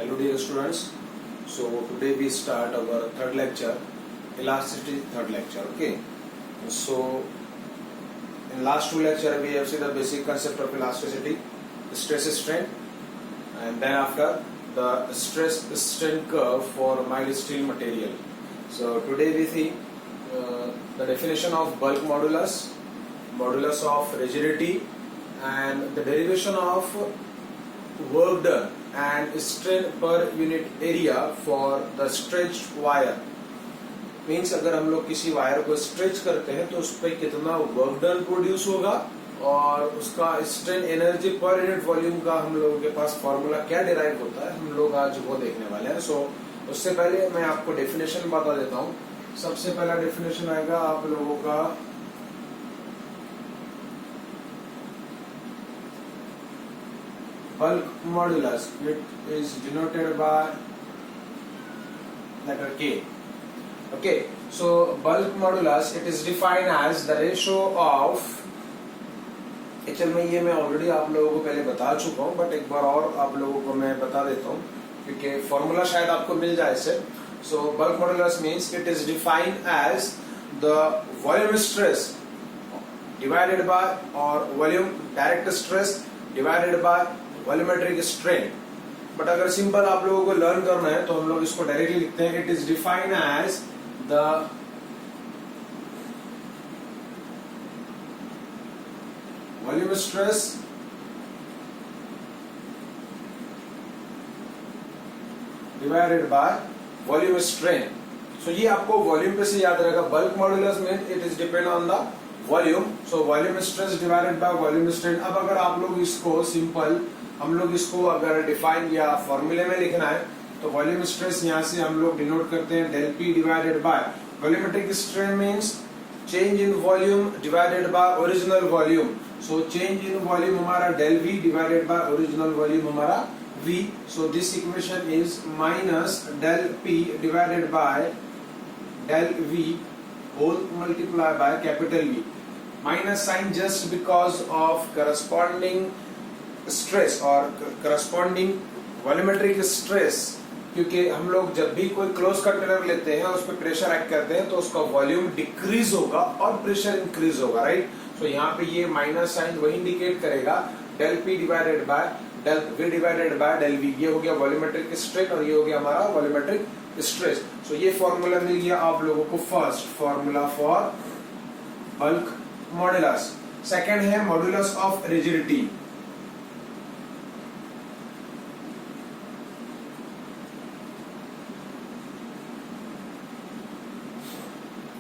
Hello dear students. So today we start our third lecture, elasticity third lecture. Okay. So in last two lecture we have seen the basic concept of elasticity, stress strain, and then after the stress strain curve for mild steel material. So today we see the definition of bulk modulus, modulus of rigidity, and the derivation of work done and strain per unit area for the stretched wire. Means अगर हम लोग किसी wire को stretch करते हैं तो उस पर कितना वर्क डन प्रोड्यूस होगा और उसका strain energy per unit volume का हम लोगों के पास फॉर्मूला क्या डिराइव होता है, हम लोग आज वो देखने वाले हैं. सो उससे पहले मैं आपको डेफिनेशन बता देता हूँ. सबसे पहला डेफिनेशन आएगा आप लोगों का bulk modulus. It is denoted by letter K. Okay, so bulk modulus, it is defined as the ratio of, actual में ये मैं ऑलरेडी आप लोगों को पहले बता चुका हूँ, बट एक बार और आप लोगों को मैं बता देता हूँ क्योंकि फॉर्मूला शायद आपको मिल जाए इससे. सो bulk modulus means it is defined as the volume stress divided by or volume direct stress divided by volumetric strain. But अगर सिंपल आप लोगों को लर्न करना है तो हम लोग इसको डायरेक्टली लिखते हैं. It is defined as the volume stress divided by volume strain. So ये आपको वॉल्यूम पे से याद रहेगा. बल्क मॉड्यूलस में it is depend on the volume. So volume stress divided by volume strain. अब अगर आप लोग इसको सिंपल हम लोग इसको अगर डिफाइन या फॉर्मूले में लिखना है तो वॉल्यूम स्ट्रेस यहाँ से हम लोग डिनोट करते हैं del P divided by volumetric strain means change in volume divided by original volume. So change in volume हमारा del V divided by original volume हमारा v. So this equation is minus del p divided by del v whole multiply by capital V. Minus sign just because of corresponding stress और corresponding volumetric stress, क्योंकि हम लोग जब भी कोई close container लेते हैं उस पर प्रेशर एक्ट करते हैं तो उसका वॉल्यूम डिक्रीज होगा और प्रेशर इंक्रीज होगा, राइट. सो यहाँ पे ये माइनस साइन वही इंडिकेट करेगा del P divided by del V divided by del V. ये हो गया वॉल्यूमेट्रिक स्ट्रेन और ये हो गया हमारा वॉल्यूमेट्रिक स्ट्रेस. सो ये फॉर्मूला मिल गया आप लोगों को. First formula for bulk modulus. Second है मॉड्यूलस ऑफ रिजिडिटी.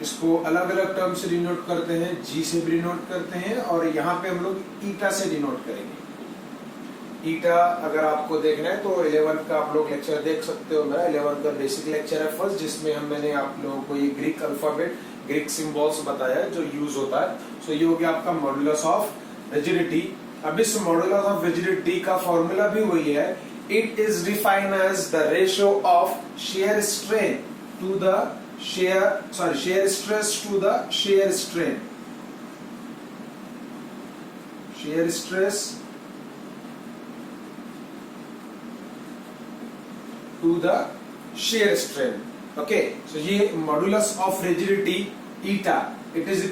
इसको अलग अलग टर्म से डिनोट करते हैं. जी से भी डिनोट करते हैं और यहाँ पे हम लोग ईटा से डिनोट करेंगे. ईटा अगर आपको देखना है तो 11 का आप लोग लेक्चर देख सकते हो. मेरा 11 का बेसिक लेक्चर है फर्स्ट, जिसमें मैंने आप लोगों को ये ग्रीक अल्फाबेट ग्रीक सिंबल्स बताया जो यूज होता है. सो ये हो गया आपका मॉड्यूलस ऑफ रिजिडिटी. अब इस मॉड्यूलस ऑफ रिजिडिटी का फॉर्मूला भी वही है. It is defined as the ratio of shear strain to the shear stress to the shear strain. Shear stress to the shear strain. Okay, so ये modulus of rigidity eta, it is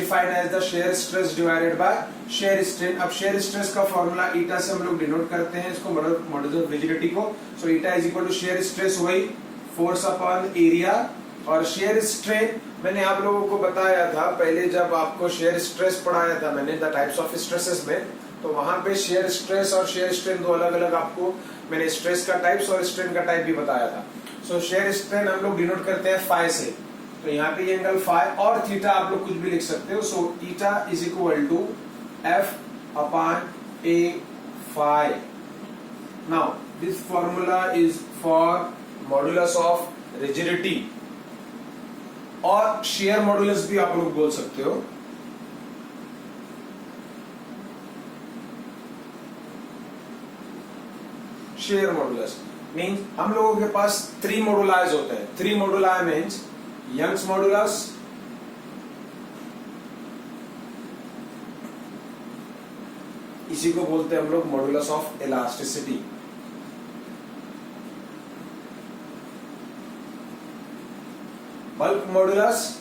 defined as the shear stress divided by shear strain. अब shear stress का formula eta से हम लोग denote करते हैं इसको modulus of rigidity को. So eta is equal to shear stress वही फोर्स अपॉन एरिया और शेयर स्ट्रेन. मैंने आप लोगों को बताया था पहले जब आपको शेयर स्ट्रेस पढ़ाया था मैंने द टाइप्स ऑफ स्ट्रेसेस में, तो वहां पे शेयर स्ट्रेस और शेयर स्ट्रेन दो अलग अलग आपको मैंने स्ट्रेस का टाइप्स और स्ट्रेन का टाइप भी बताया था. सो शेयर स्ट्रेन हम लोग डिनोट करते हैं फाई से. तो यहाँ पे ये एंगल फाई और थीटा आप लोग कुछ भी लिख सकते हो. So eta is equal to F upon A phi. Now this formula is for modulus of rigidity और शेयर मॉड्यूलस भी आप लोग बोल सकते हो. शेयर मॉड्यूलस मींस हम लोगों के पास 3 मॉड्यूलाइज होते हैं. 3 मॉड्यूलाई मींस यंग्स मॉड्यूलस, इसी को बोलते हैं हम लोग modulus of elasticity. Bulk modulus,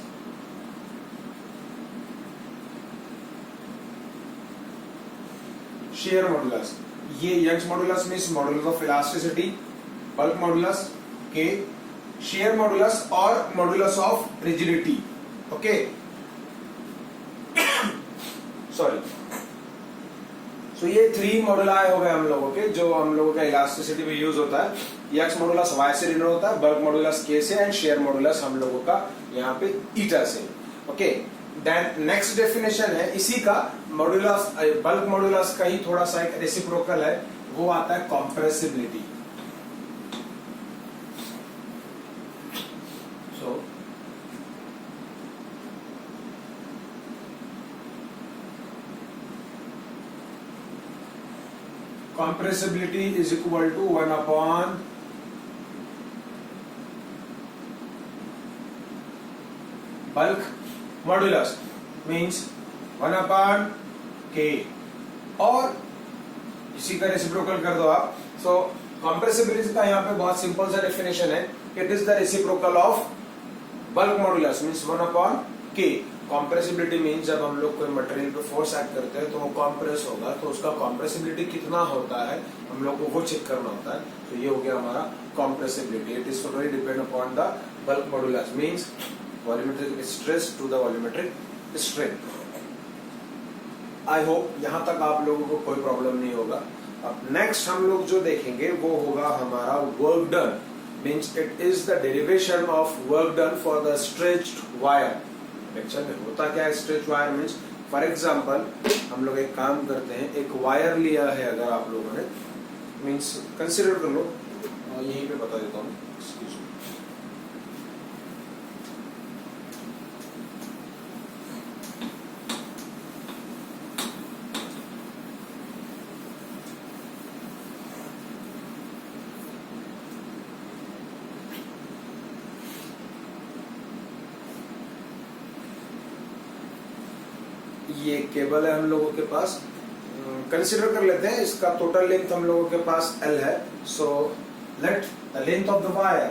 shear modulus. ये Young's modulus means modulus of elasticity, bulk modulus K, shear modulus और modulus of rigidity. Okay, sorry. So ये 3 मॉडुलाई हो गए हम लोगों के, जो हम लोगों का इलास्टिसिटी में यूज होता है. यंग्स मॉडुलस y से डिनोट होता है, बल्क मॉडुलस k से, एंड shear मॉडुलस हम लोगों का यहाँ पे ईटा से. ओके, देन नेक्स्ट डेफिनेशन है इसी का, मॉडुलस बल्क मॉडुलस का ही थोड़ा सा एक रेसिप्रोकल है, वो आता है compressibility. So compressibility is equal to 1 upon bulk modulus, means 1 upon k, और इसी का रेसिप्रोकल कर दो आप. सो compressibility का यहाँ पे बहुत सिंपल सा डेफिनेशन है, it is the reciprocal of bulk modulus means 1 upon k. Compressibility means जब हम लोग कोई मटेरियल पे फोर्स एक्ट करते हैं तो वो कॉम्प्रेस होगा, तो उसका कॉम्प्रेसिबिलिटी कितना होता है हम लोग को वो चेक करना होता है. तो ये हो गया हमारा compressibility. It is totally depend upon the bulk modulus means volumetric stress to the volumetric strain. I hope यहाँ तक आप लोगों को कोई प्रॉब्लम नहीं होगा. अब नेक्स्ट हम लोग जो देखेंगे वो होगा हमारा work done, means it is the derivation of work done for the stretched wire. Lecture में होता क्या है stretch wire means, for example हम लोग एक काम करते हैं, एक वायर लिया है अगर आप लोगों ने, मीन्स कंसिडर कर लो, यहीं पे बता देता हूँ. ये केबल है हम लोगों के पास, कंसिडर कर लेते हैं इसका टोटल लेंथ हम लोगों के पास L है. So let the length of the wire,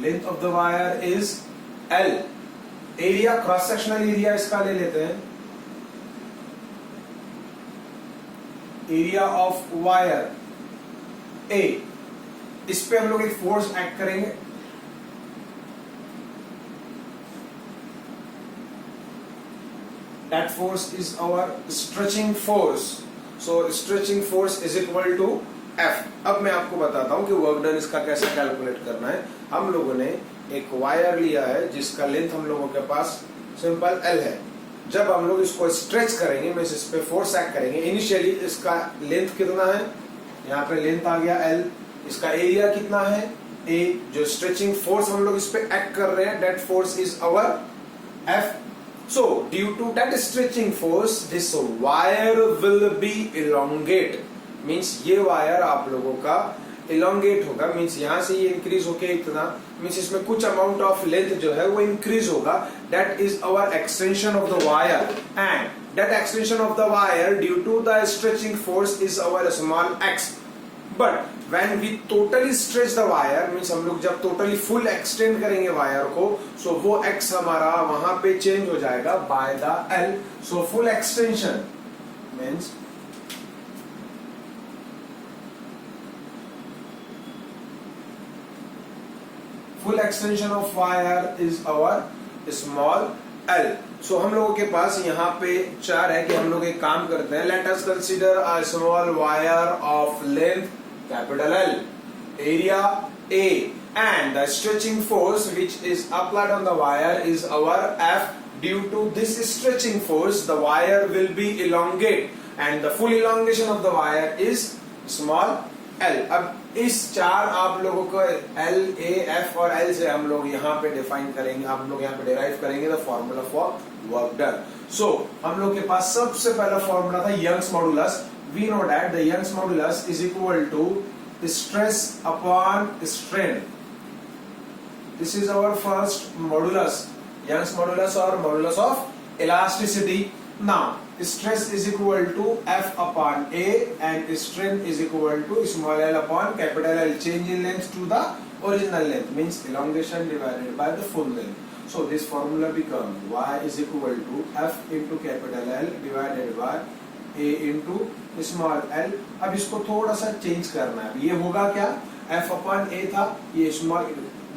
length of the wire is L. Area, cross sectional area इसका ले लेते हैं, एरिया ऑफ वायर A. इस पे हम लोग एक फोर्स एक्ट करेंगे, that force is our stretching force. So stretching force is equal to F. अब मैं आपको बताता हूं कि वर्क डन इसका कैसे कैलकुलेट करना है. हम लोगों ने एक वायर लिया है जिसका लेंथ हम लोगों के पास सिंपल L है. जब हम लोग इसको स्ट्रेच करेंगे, मींस इस पे फोर्स एक्ट करेंगे, इनिशियली इसका लेंथ कितना है, यहाँ पे लेंथ आ गया L, इसका एरिया कितना है A. जो स्ट्रेचिंग फोर्स हम लोग इस पे एक्ट कर रहे हैं, that force is our F. So due to that stretching force, this wire will be elongate. Means ये वायर आप लोगों का elongate होगा, मीन्स यहाँ से ये इंक्रीज होके इतना, मीन्स इसमें कुछ अमाउंट ऑफ लेंथ जो है वो इंक्रीज होगा. That is our extension of the wire, and that extension of the wire due to the stretching force is our small x. बट when we totally stretch the wire, means हम लोग जब totally full extend करेंगे wire को, so वो x हमारा वहां पे चेंज हो जाएगा by the L. So full extension means full extension of wire is our small L. So हम लोगों के पास यहाँ पे 4 है कि हम लोग एक काम करते हैं. Let us consider a small wire of length capital L, area A, and the stretching force which is applied on the wire is our F. Due to this stretching force, the wire will be elongate, and the full elongation of the wire is small L. अब इस 4 आप लोगों को L, A, F और L से हम लोग यहाँ पे डिफाइन करेंगे, हम लोग यहाँ पे डिराइव करेंगे the formula for work done. So हम लोग के पास सबसे पहला फॉर्मूला था Young's modulus. We know that the Young's modulus is equal to stress upon strain. This is our first modulus, Young's modulus और modulus of elasticity. Now stress is equal to F upon A and strain is equal to small l upon capital L. Change in length to the original length means elongation divided by the full length. So this formula becomes y is equal to F into capital L divided by A into small l. अब इसको थोड़ा सा change करना है. ये होगा क्या, F upon A था, ये स्मॉल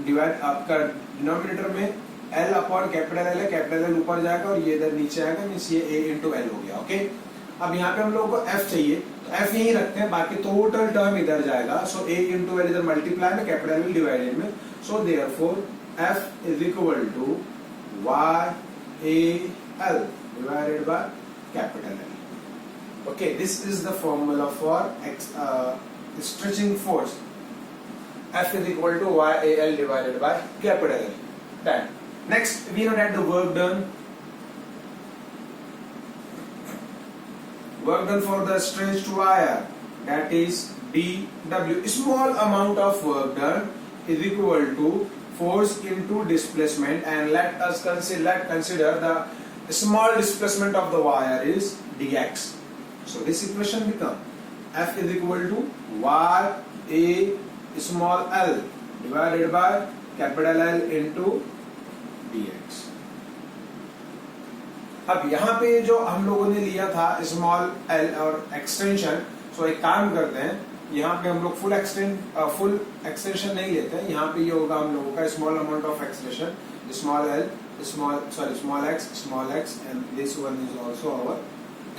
डिवाइड आपका डिनोमिनेटर में L अपॉन कैपिटल L है, कैपिटल L ऊपर जाएगा और ये इधर नीचे आएगा मींस ये A इंटू L हो गया. ओके, अब यहाँ पे हम लोगों को F चाहिए तो F यही रखते हैं, बाकी टोटल टर्म इधर जाएगा. सो A इंटू L इधर मल्टीप्लाई में कैपिटल L डिवाइडेड में. So therefore F is equal to Y A L divided by capital L. Okay, this is the formula for stretching force. F is equal to YAL divided by capital L. Then next we know that the work done for the stretched wire, that is dW. Small amount of work done is equal to force into displacement, and let us consider the small displacement of the wire is dx. So this equation becomes F is equal to Y A small l divided by capital L into dx. अब यहाँ पे जो हम लोगों ने लिया था small l और एक्सटेंशन, सो एक काम करते हैं, यहाँ पे हम लोग फुल एक्सटेंशन नहीं लेते हैं. यहाँ पे ये होगा हम लोगों का small amount of extension, small l small x and this one is also our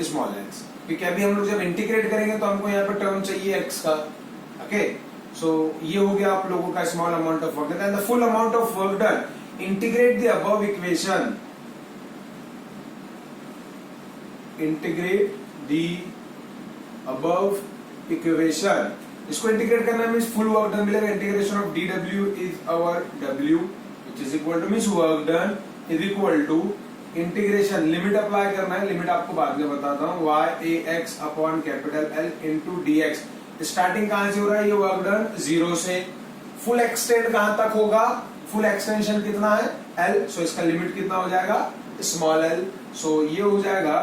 small x. क्योंकि अभी हम लोग जब इंटीग्रेट करेंगे तो हमको यहाँ पे टर्म चाहिए x का. ओके, सो ये हो गया आप लोगों का small amount of work done and the full amount of work done. Integrate the above equation, integrate the above equation. इसको इंटीग्रेट करना मींस फुल वर्क डन मिलेगा. Integration of dw is our w which is equal to means work done is equal to integration. Limit apply करना है, limit आपको बाद में बताता हूँ. y a x upon capital L into dx. Starting कहां से हो रहा है ये वर्क डन, 0 से. फुल एक्सटेंड कहां तक होगा, फुल एक्सटेंशन कितना है L, सो इसका लिमिट कितना हो जाएगा स्मॉल l. सो ये हो जाएगा.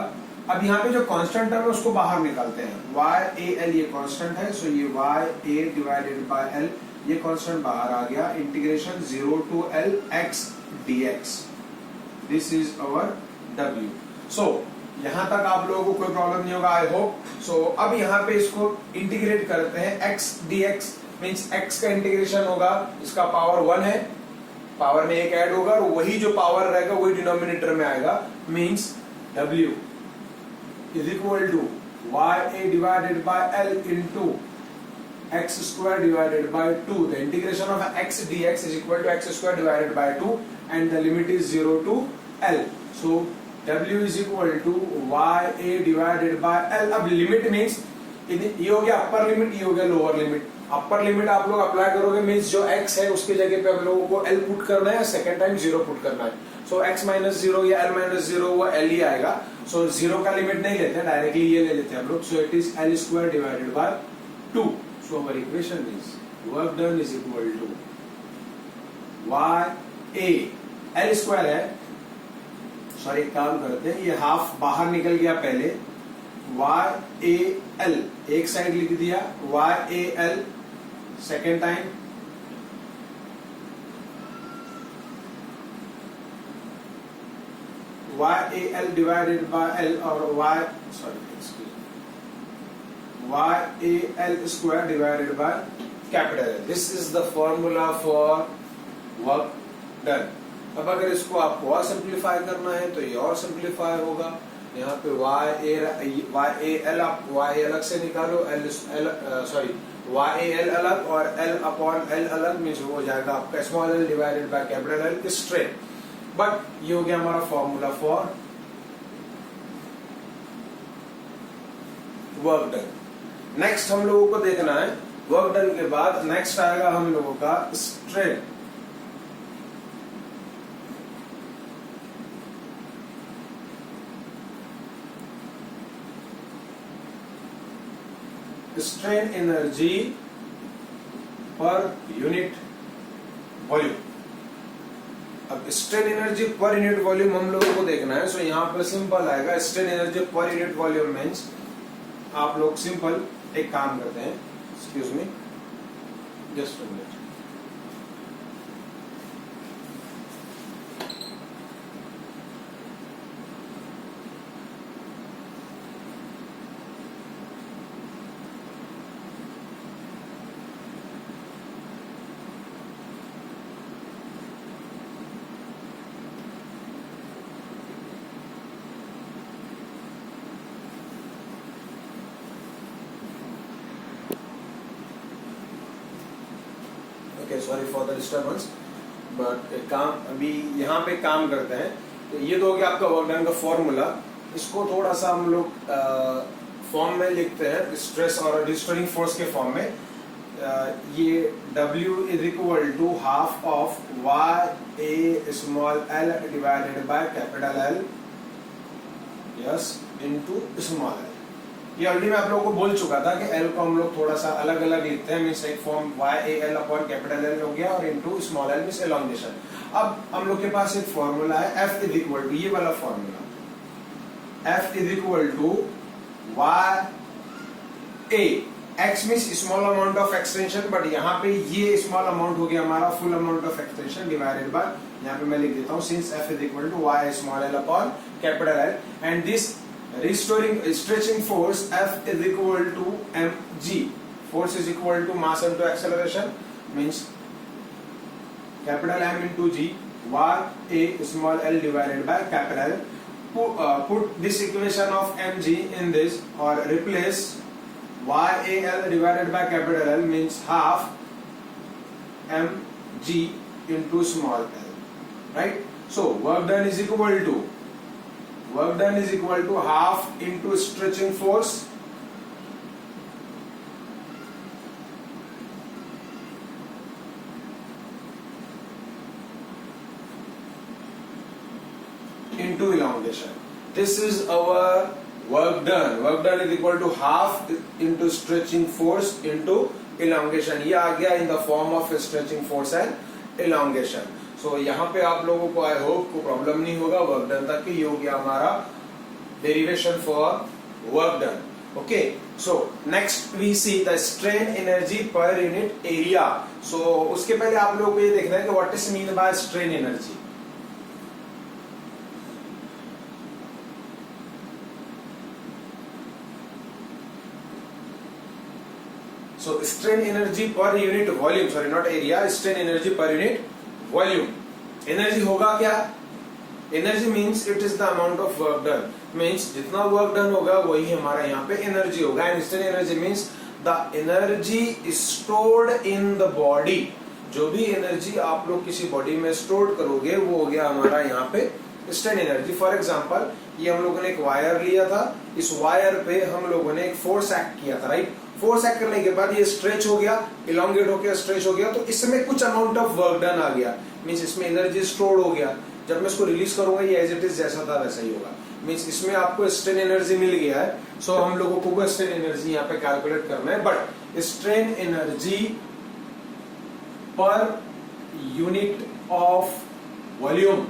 अब यहाँ पे जो कांस्टेंट है उसको बाहर निकालते हैं. y a l ये कांस्टेंट है, सो ये y a divided by l ये कांस्टेंट बाहर आ गया. Integration 0 to L x dx. This is our W. सो यहां तक आप लोगों को कोई प्रॉब्लम नहीं होगा, आई होप. सो अब यहाँ पे इसको इंटीग्रेट करते हैं. x dx मींस x का इंटीग्रेशन होगा, इसका पावर 1 है, पावर में एक ऐड होगा और वही जो पावर रहेगा वही डिनोमिनेटर में आएगा. Means W is equal to YA divided by L into x square divided by 2. The integration of x dx is equal to x square divided by 2 and the limit is 0 to L. So W is equal to YA divided by L. अब limit means ये हो गया upper limit, ये हो गया lower limit. Upper limit आप लोग apply करोगे मीन्स जो x है उसके जगह पे आप लोगों को L पुट करना है, सेकेंड टाइम 0 पुट करना है. सो x माइनस 0 या L माइनस 0 वो L ही आएगा. सो 0 का लिमिट नहीं लेते, डायरेक्टली ये ले लेते हैं हम लोग. सो it is L square divided by 2. So our equation is work done is equal to y a l square है. सॉरी एक काम करते हैं, ये हाफ बाहर निकल गया पहले. y a l एक साइड लिख दिया, y a l second time y a l divided by l और y YAL square divided by capital L. This is the formula for work done. अब अगर इसको आपको और सिंप्लीफाई करना है तो ये और सिंप्लीफाई होगा. यहाँ पे YAL आप Y अलग से निकालो, YAL अलग और L अपॉन L अलग मीन्स हो जाएगा आपका small l divided by capital L straight. But ये हो गया हमारा formula for work done. Next हम लोगों को देखना है वर्क डन के बाद नेक्स्ट आएगा हम लोगों का strain. Strain energy per unit volume. अब strain energy per unit volume हम लोगों को देखना है। सो यहाँ पर सिंपल आएगा, strain energy per unit volume means आप लोग सिंपल एक काम करते हैं, excuse me just a minute. Okay, sorry for the disturbance, but एक काम अभी यहाँ पे काम करते हैं। तो ये तो हो गया आपका वर्क डन का फॉर्मूला। इसको थोड़ा सा हम लोग फॉर्म में लिखते हैं, स्ट्रेस और डिस्टर्बिंग फोर्स के फॉर्म में। ये W is equal to half of Y A small l divided by capital L yes into small l। ये ऑलरेडी मैं आप लोगों को बोल चुका था कि L को हम लोग थोड़ा सा अलग अलग लिखते हैं, मीन्स एक form YAL upon capital L हो गया और into small l means elongation. अब हम लोग के पास एक फॉर्मूला है F इज इक्वल टू, ये वाला formula F is equal to YA, X means small amount of extension, but यहाँ पे ये स्मॉल अमाउंट हो गया हमारा full amount of extension divided by, यहाँ पे मैं लिख देता हूँ since F is equal to Y small l upon capital L, and this restoring stretching force F is equal to mg. Force is equal to mass into acceleration, means capital M into g, y a small l divided by capital L. Put this equation of mg in this or replace y a l divided by capital L means half mg into small l, right? So work done is equal to half into stretching force into elongation. This is our work done. Work done is equal to half into stretching force into elongation. ये आ गया in the form of stretching force and elongation. So यहाँ पे आप लोगों को I hope को problem नहीं होगा वर्क डन तक की। ये हो गया हमारा derivation for work done. Okay, so next we see the strain energy per unit area. So उसके पहले आप लोगों को ये देखना है कि what is mean by strain energy. So strain energy per unit volume, sorry not area, strain energy per unit volume. Energy होगा क्या? Energy means it is the amount of work done. Means जितना work done होगा वही हमारा यहाँ पे energy होगा. And strain energy means the energy stored in the body. जो भी energy आप लोग किसी body में stored करोगे वो हो गया हमारा यहाँ पे strain energy. For example, ये हम लोगों ने एक वायर लिया था, इस वायर पे हम लोगों ने एक फोर्स एक्ट किया था, राइट? फोर्स एक्ट करने के बाद ये स्ट्रेच हो गया, इलोंगेट हो गया, स्ट्रेच हो गया, तो इसमें कुछ अमाउंट ऑफ वर्क डन आ गया, मींस इसमें एनर्जी स्टोर्ड हो गया। जब मैं इसको रिलीज करूंगा ये एज इट इज जैसा था वैसा ही होगा, मींस इसमें आपको स्ट्रेन एनर्जी मिल गया है। सो हम लोगों को स्ट्रेन एनर्जी यहाँ पे कैलकुलेट करना है, but strain energy per unit of volume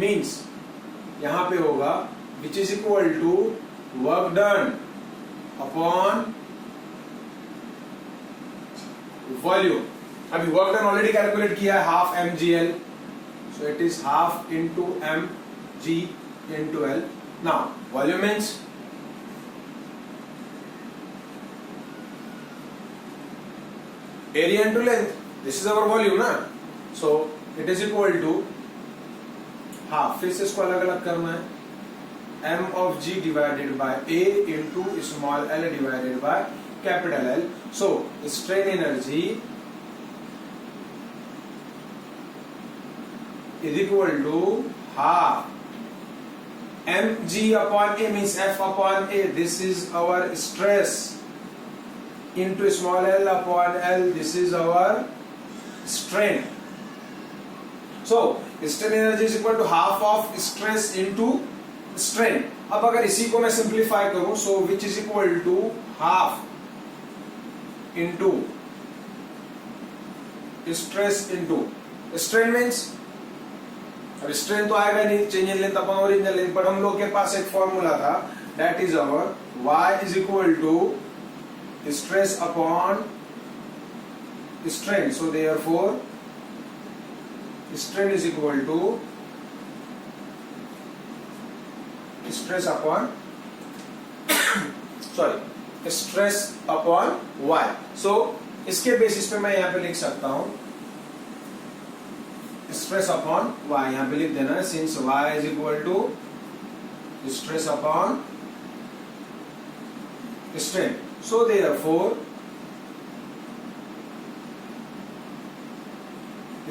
means यहाँ पे होगा which is equal to work done upon volume. अभी वर्क डन ऑलरेडी कैलकुलेट किया है, half mgl, so it is half into mg into l। Now volume means area into length, this is our volume ना, so it is equal to half, फिर से इसको अलग अलग करना है, m of g divided by a into small l divided by capital L. So strain energy is equal to half mg upon a means F upon a, this is our stress, into small l upon L, this is our strain. So strain energy is equal to half of stress into strain. अब अगर इसी को मैं simplify करूं, so which is equal to half into stress into strain means अब strain तो आएगा नहीं, change in length upon original length, पर हम लोग के पास एक फॉर्मूला था, that is our y is equal to stress upon strain. So therefore strain is equal to stress upon stress upon y. So इसके बेसिस पे मैं यहाँ पे लिख सकता हूँ स्ट्रेस अपॉन y, यहाँ पे लिख देना है, since y is equal to stress upon strain. So therefore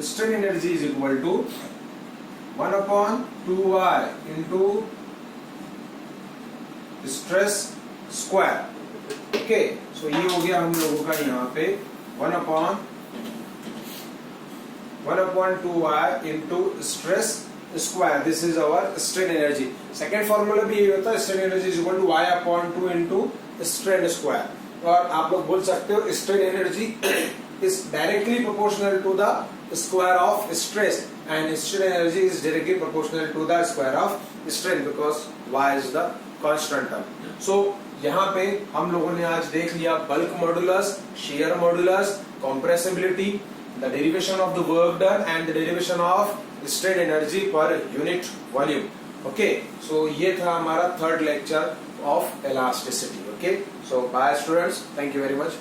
strain energy is equal to 1 upon 2y into stress square. Okay, so ये हो गया हम लोगों का यहाँ पे 1 upon 2y into stress square. This is our strain energy. Second formula भी ये होता है, strain energy is equal to y upon 2 into strain square. और आप लोग बोल सकते हो strain energy is directly proportional to the square of stress and strain energy is directly proportional to the square of strain because y is the constant term. So यहाँ पे हम लोगों ने आज देख लिया bulk modulus, shear modulus, compressibility, the derivation of the work done and the derivation of strain energy per unit volume. Okay, so ये था हमारा third lecture of elasticity. Okay, so bye students, thank you very much.